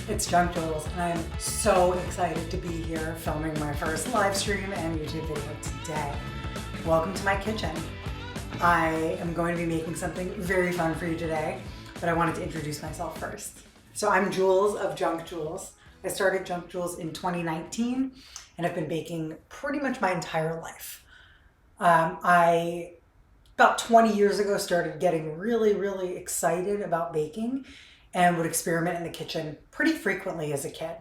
It's Junk Jules, and I am so excited to be here filming my first live stream and YouTube video today. Welcome to my kitchen. I am going to be making something very fun for you today, but I wanted to introduce myself first. So I'm Jules of Junk Jules. I started Junk Jules in 2019 and have been baking pretty much my entire life. I, about 20 years ago, started getting really excited about baking and would experiment in the kitchen pretty frequently as a kid.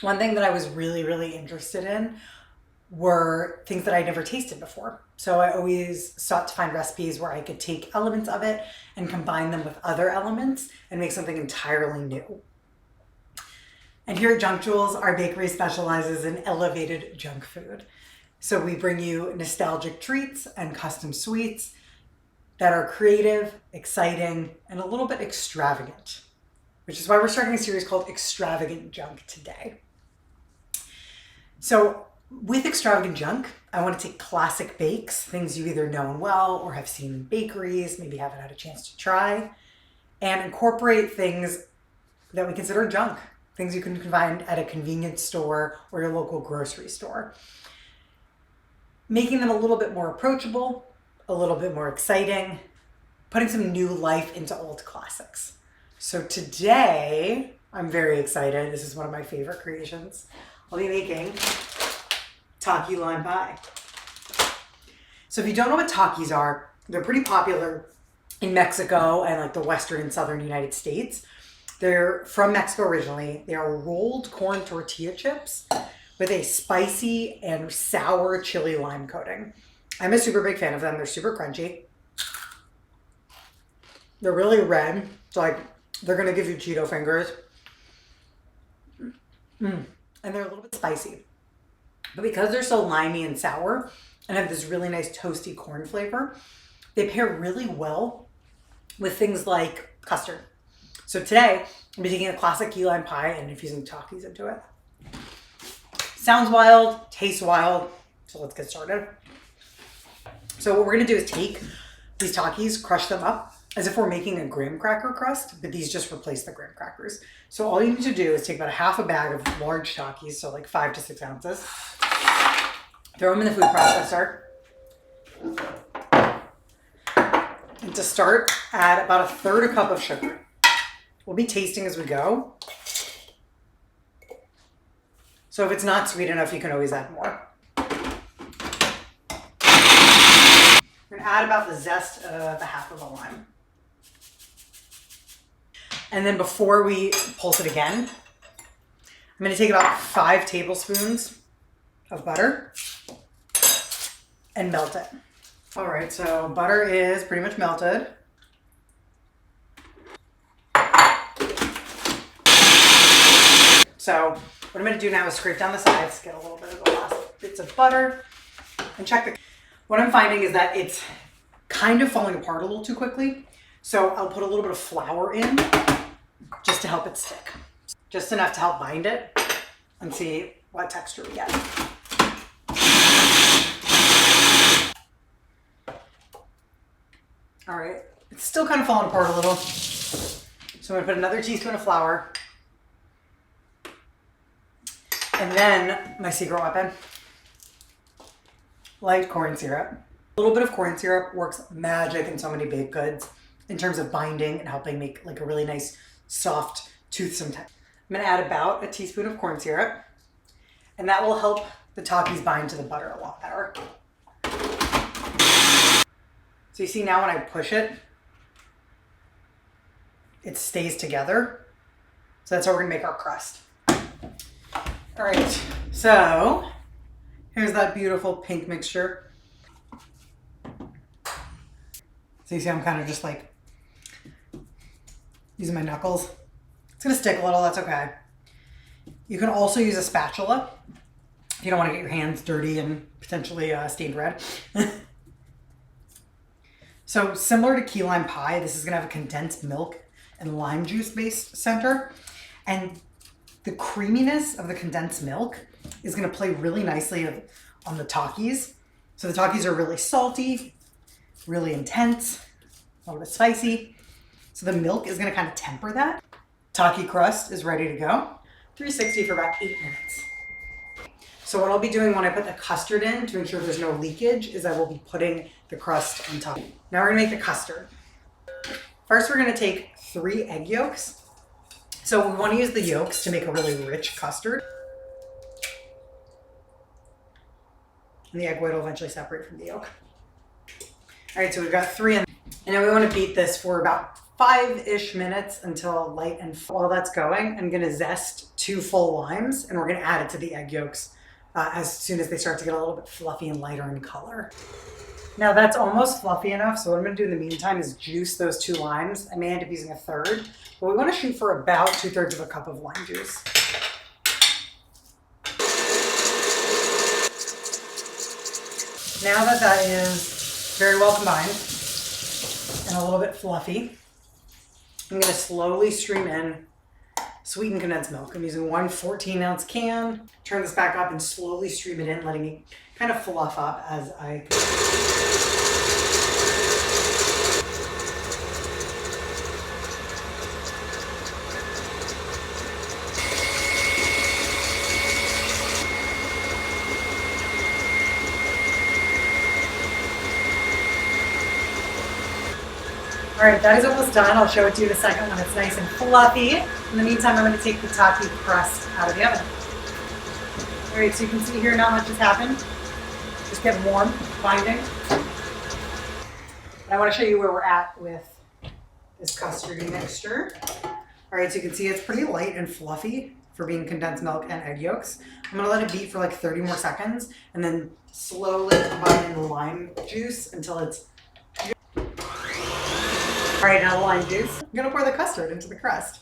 One thing that I was really interested in were things that I'd never tasted before. So I always sought to find recipes where I could take elements of it and combine them with other elements and make something entirely new. And here at Junk Jules, our bakery specializes in elevated junk food. So we bring you nostalgic treats and custom sweets that are creative, exciting, and a little bit extravagant, which is why we're starting a series called Extravagant Junk today. So with Extravagant Junk, I want to take classic bakes, things you either know well or have seen in bakeries, maybe haven't had a chance to try, and incorporate things that we consider junk, things you can find at a convenience store or your local grocery store. Making them a little bit more approachable, a little bit more exciting, putting some new life into old classics. So today, I'm very excited. This is one of my favorite creations. I'll be making Taki Lime Pie. So if you don't know what Takis are, they're pretty popular in Mexico and like the western and southern United States. They're from Mexico originally. They are rolled corn tortilla chips with a spicy and sour chili lime coating. I'm a super big fan of them. They're super crunchy. They're really red, so like they're gonna give you Cheeto fingers. And they're a little bit spicy. But because they're so limey and sour and have this really nice toasty corn flavor, they pair really well with things like custard. So today, I'm taking a classic key lime pie and infusing Takis into it. Sounds wild, tastes wild, so let's get started. So what we're gonna do is take these Takis, crush them up as if we're making a graham cracker crust, but these just replace the graham crackers. So all you need to do is take about half a bag of large Takis, so like 5 to 6 ounces, throw them in the food processor, and to start, add about 1/3 cup of sugar. We'll be tasting as we go. So if it's not sweet enough, you can always add more. We're gonna add about the zest of a half of a lime. And then before we pulse it again, I'm gonna take about 5 tablespoons of butter and melt it. All right, so butter is pretty much melted. So what I'm gonna do now is scrape down the sides, get a little bit of the last bits of butter, and check the... What I'm finding is that it's kind of falling apart a little too quickly. So I'll put a little bit of flour in just to help it stick. Just enough to help bind it and see what texture we get. All right, it's still kind of falling apart a little. So I'm gonna put another teaspoon of flour. And then my secret weapon, light corn syrup. A little bit of corn syrup works magic in so many baked goods in terms of binding and helping make like a really nice, soft, toothsome texture. I'm gonna add about a teaspoon of corn syrup, and that will help the Takis bind to the butter a lot better. So you see now when I push it, it stays together. So that's how we're gonna make our crust. All right, so here's that beautiful pink mixture. So you see I'm kind of just like using my knuckles. It's gonna stick a little, that's okay. You can also use a spatula if you don't want to get your hands dirty and potentially stained red. So similar to key lime pie, this is gonna have a condensed milk and lime juice based center. And the creaminess of the condensed milk is going to play really nicely on the Takis. So the Takis are really salty, really intense, a little bit spicy. So the milk is going to kind of temper that. Taki crust is ready to go. 360 for about 8 minutes. So what I'll be doing when I put the custard in to ensure there's no leakage is I will be putting the crust on top. Now we're gonna make the custard. First, we're gonna take 3 egg yolks. So we wanna use the yolks to make a really rich custard. And the egg white will eventually separate from the yolk. All right, so we've got 3 in. And now we wanna beat this for about 5-ish minutes until light and while that's going, I'm gonna zest 2 full limes and we're gonna add it to the egg yolks as soon as they start to get a little bit fluffy and lighter in color. Now that's almost fluffy enough, so what I'm gonna do in the meantime is juice those 2 limes. I may end up using 1/3, but we wanna shoot for about 2/3 of a cup of lime juice. Now that that is very well combined and a little bit fluffy, I'm gonna slowly stream in sweetened condensed milk. I'm using 1 14-ounce can. Turn this back up and slowly stream it in, letting it kind of fluff up as I... All right, that is almost done. I'll show it to you in a second when it's nice and fluffy. In the meantime, I'm going to take the Taki crust out of the oven. All right, so you can see here not much has happened. Just getting warm, binding. And I want to show you where we're at with this custardy mixture. All right, so you can see it's pretty light and fluffy for being condensed milk and egg yolks. I'm going to let it beat for like 30 more seconds and then slowly combine in the lime juice until it's... All right, now the lime juice. I'm gonna pour the custard into the crust.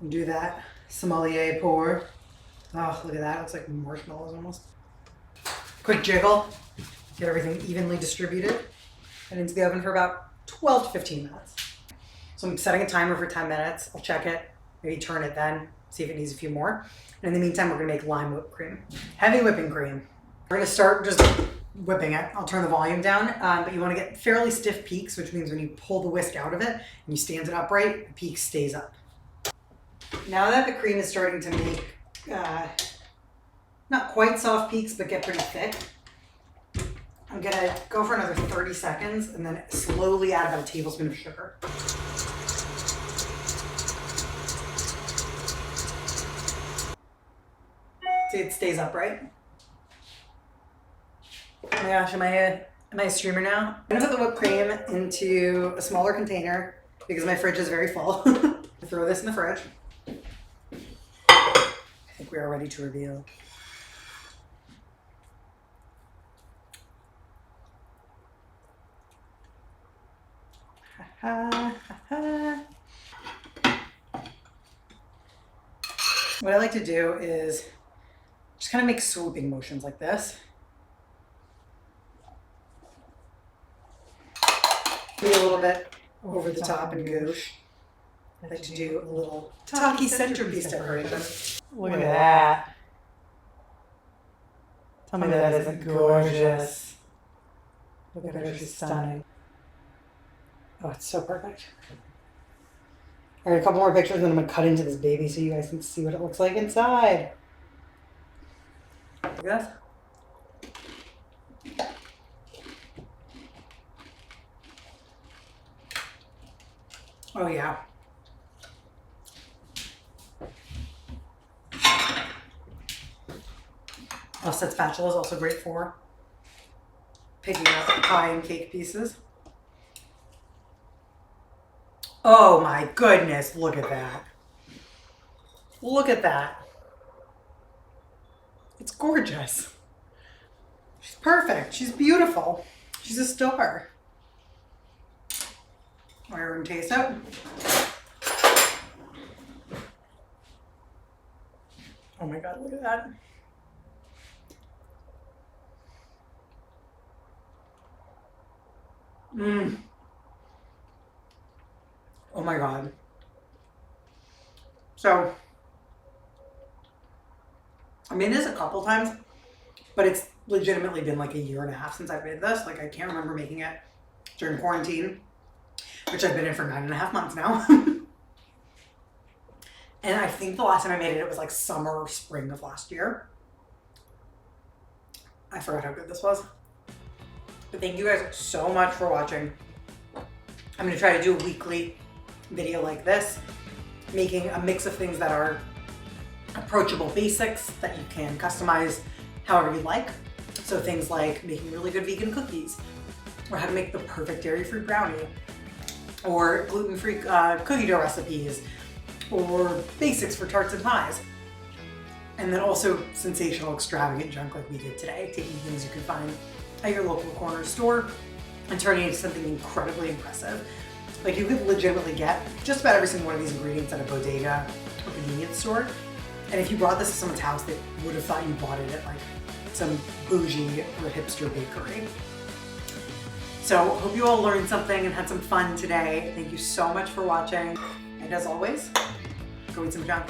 And do that sommelier pour. Oh, look at that, it looks like marshmallows almost. Quick jiggle, get everything evenly distributed and into the oven for about 12 to 15 minutes. So I'm setting a timer for 10 minutes. I'll check it, maybe turn it then, see if it needs a few more. And in the meantime, we're gonna make lime whipped cream. Heavy whipping cream. We're gonna start just whipping it. I'll turn the volume down, but you want to get fairly stiff peaks, which means when you pull the whisk out of it and you stand it upright, the peak stays up. Now that the cream is starting to make not quite soft peaks, but get pretty thick, I'm gonna go for another 30 seconds and then slowly add about a tablespoon of sugar. See, it stays upright. Oh my gosh, am I a streamer now? I'm gonna put the whipped cream into a smaller container because my fridge is very full. Throw this in the fridge. I think we are ready to reveal. What I like to do is just kind of make swooping motions like this. Be a little bit over the top and gauche. I like to do a little Taki centerpiece decoration. Look at that. Tell me that isn't gorgeous. Look at her, she's stunning. Oh, it's so perfect. All right, a couple more pictures and then I'm gonna cut into this baby so you guys can see what it looks like inside. Look at this. Oh yeah. Offset spatula is also great for picking up pie and cake pieces. Oh my goodness, look at that. Look at that. It's gorgeous. She's perfect. She's beautiful. She's a star. All right, we're gonna taste it. Oh my God, look at that. Mmm. Oh my God. So, I made this a couple times, but it's legitimately been like a year and a half since I've made this. Like I can't remember making it during quarantine, which I've been in for 9.5 months now. And I think the last time I made it, it was like summer or spring of last year. I forgot how good this was. But thank you guys so much for watching. I'm gonna try to do a weekly video like this, making a mix of things that are approachable basics that you can customize however you like. So things like making really good vegan cookies, or how to make the perfect dairy-free brownie, or gluten-free cookie dough recipes, or basics for tarts and pies. And then also sensational extravagant junk like we did today, taking things you can find at your local corner store and turning it into something incredibly impressive. Like you could legitimately get just about every single one of these ingredients at a bodega or convenience store. And if you brought this to someone's house, they would have thought you bought it at like some bougie or hipster bakery. So hope you all learned something and had some fun today. Thank you so much for watching. And as always, go eat some junk.